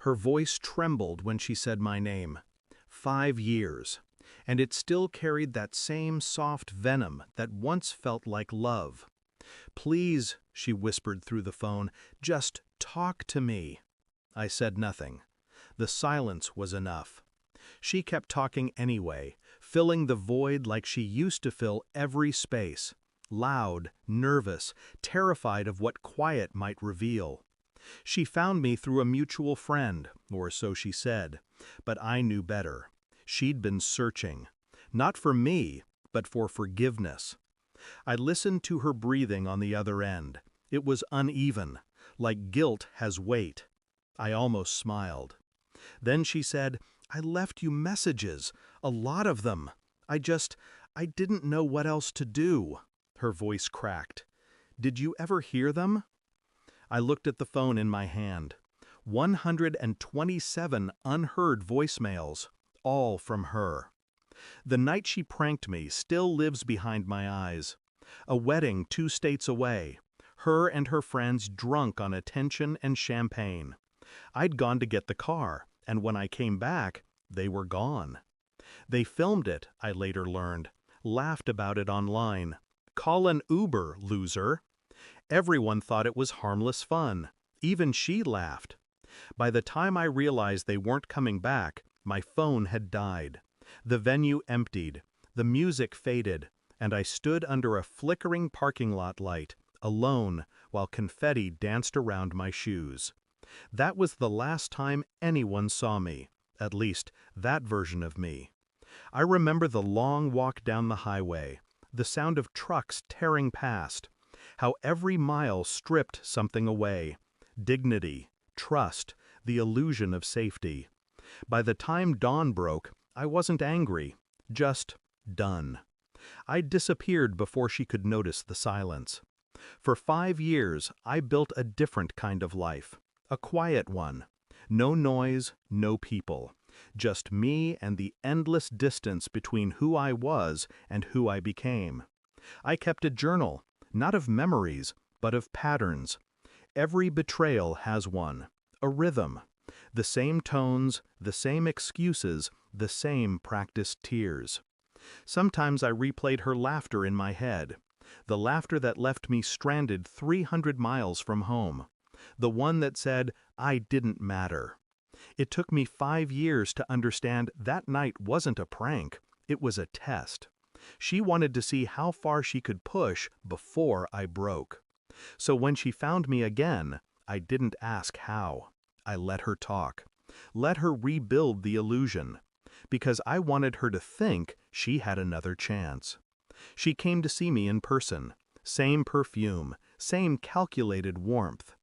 Her voice trembled when she said my name. 5 years, and it still carried that same soft venom that once felt like love. "Please," she whispered through the phone, "just talk to me." I said nothing. The silence was enough. She kept talking anyway, filling the void like she used to fill every space, loud, nervous, terrified of what quiet might reveal. She found me through a mutual friend, or so she said, but I knew better. She'd been searching, not for me, but for forgiveness. I listened to her breathing on the other end. It was uneven, like guilt has weight. I almost smiled. Then she said, "I left you messages, a lot of them. I didn't know what else to do." Her voice cracked. "Did you ever hear them?" I looked at the phone in my hand. 127 unheard voicemails, all from her. The night she pranked me still lives behind my eyes. A wedding 2 states away. Her and her friends drunk on attention and champagne. I'd gone to get the car, and when I came back, they were gone. They filmed it, I later learned, laughed about it online. "Call an Uber, loser." Everyone thought it was harmless fun. Even she laughed. By the time I realized they weren't coming back, my phone had died. The venue emptied, the music faded, and I stood under a flickering parking lot light, alone, while confetti danced around my shoes. That was the last time anyone saw me, at least that version of me. I remember the long walk down the highway, the sound of trucks tearing past, how every mile stripped something away: dignity, trust, the illusion of safety. By the time dawn broke, I wasn't angry, just done. I disappeared before she could notice the silence. For 5 years, I built a different kind of life, a quiet one. No noise, no people. Just me and the endless distance between who I was and who I became. I kept a journal, not of memories, but of patterns. Every betrayal has one, a rhythm. The same tones, the same excuses, the same practiced tears. Sometimes I replayed her laughter in my head, the laughter that left me stranded 300 miles from home, the one that said I didn't matter. It took me 5 years to understand that night wasn't a prank, it was a test. She wanted to see how far she could push before I broke. So when she found me again, I didn't ask how. I let her talk. Let her rebuild the illusion. Because I wanted her to think she had another chance. She came to see me in person. Same perfume, same calculated warmth.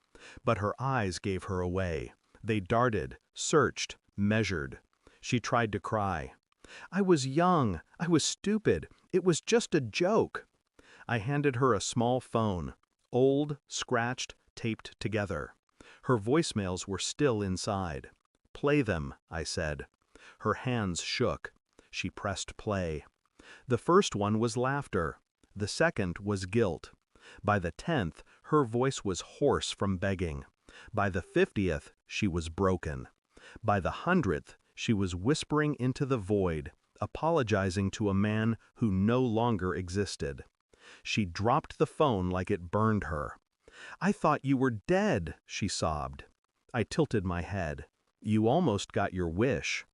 But her eyes gave her away. They darted, searched, measured. She tried to cry. "I was young. I was stupid. It was just a joke." I handed her a small phone, old, scratched, taped together. Her voicemails were still inside. "Play them," I said. Her hands shook. She pressed play. The first one was laughter. The second was guilt. By the 10th, her voice was hoarse from begging. By the 50th, she was broken. By the 100th, she was whispering into the void, apologizing to a man who no longer existed. She dropped the phone like it burned her. "I thought you were dead," she sobbed. I tilted my head. "You almost got your wish."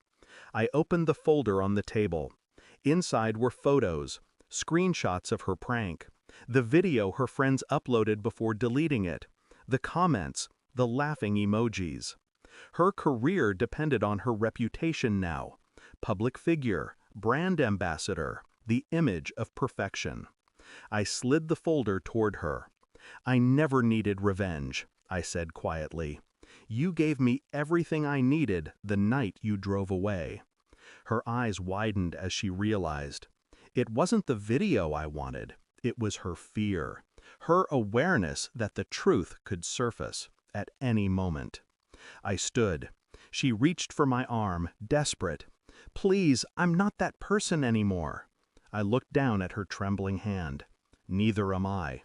I opened the folder on the table. Inside were photos, screenshots of her prank, the video her friends uploaded before deleting it, the comments, the laughing emojis. Her career depended on her reputation now. Public figure, brand ambassador, the image of perfection. I slid the folder toward her. "I never needed revenge," I said quietly. "You gave me everything I needed the night you drove away." Her eyes widened as she realized. It wasn't the video I wanted. It was her fear, her awareness that the truth could surface at any moment. I stood. She reached for my arm, desperate. "Please, I'm not that person anymore." I looked down at her trembling hand. "Neither am I."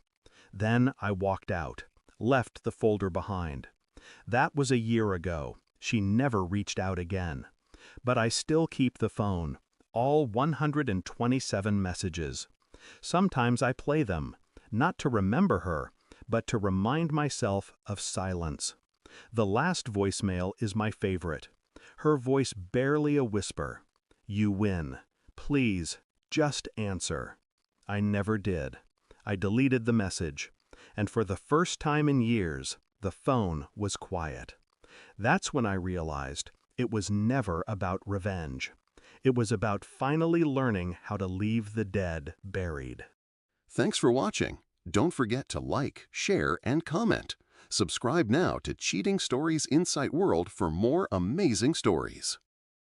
Then I walked out, left the folder behind. That was a year ago, She never reached out again. But I still keep the phone, all 127 messages. Sometimes I play them, not to remember her, but to remind myself of silence. The last voicemail is my favorite. Her voice barely a whisper. "You win. Please, just answer." I never did. I deleted the message. And for the first time in years, the phone was quiet. That's when I realized it was never about revenge. It was about finally learning how to leave the dead buried. Thanks for watching. Don't forget to like, share, and comment. Subscribe now to Cheating Stories Insight World for more amazing stories.